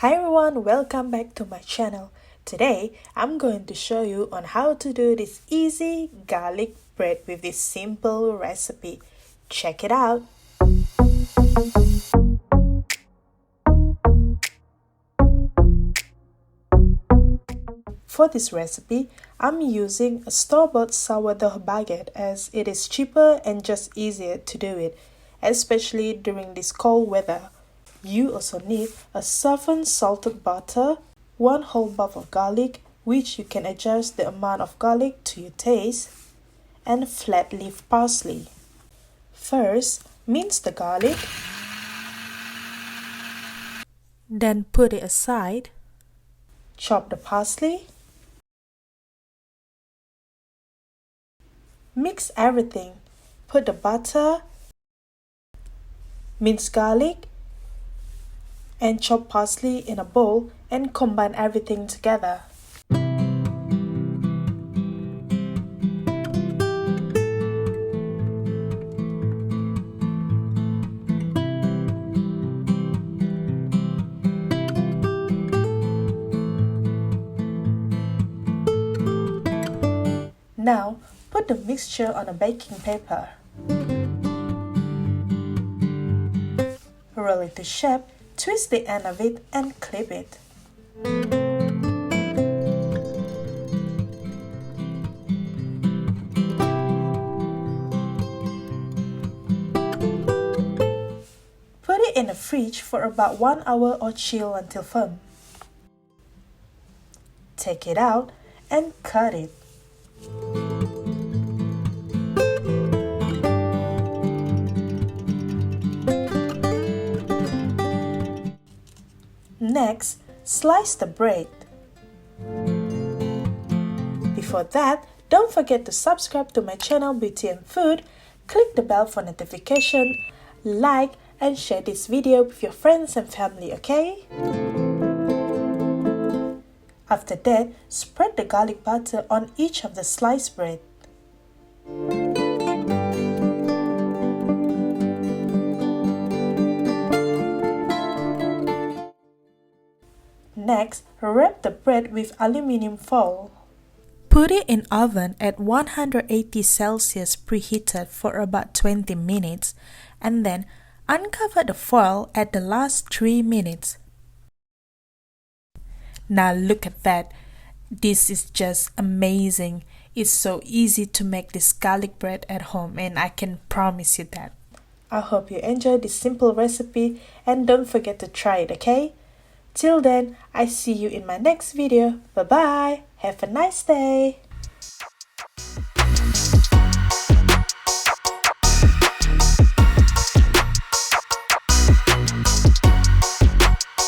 Hi everyone, welcome back to my channel. Today, I'm going to show you on how to do this easy garlic bread with this simple recipe. Check it out. For this recipe, I'm using a store-bought sourdough baguette as it is cheaper and just easier to do it, especially during this cold weather. You also need a softened salted butter, 1 whole bulb of garlic, which you can adjust the amount of garlic to your taste, and flat leaf parsley. First, mince the garlic, then put it aside. Chop the parsley. Mix everything. Put the butter, minced garlic, and chop parsley in a bowl and combine everything together. Now, put the mixture on a baking paper. Roll it to shape, twist the end of it and clip it. Put it in the fridge for about 1 hour or chill until firm. Take it out and cut it. Next, slice the bread. Before that, don't forget to subscribe to my channel Beauty and Food, click the bell for notification, like and share this video with your friends and family, okay? After that, spread the garlic butter on each of the sliced bread. Next, wrap the bread with aluminum foil. Put it in oven at 180 Celsius preheated for about 20 minutes and then uncover the foil at the last 3 minutes. Now look at that. This is just amazing. It's so easy to make this garlic bread at home and I can promise you that. I hope you enjoyed this simple recipe and don't forget to try it, okay? Till then, I see you in my next video. Bye bye. Have a nice day.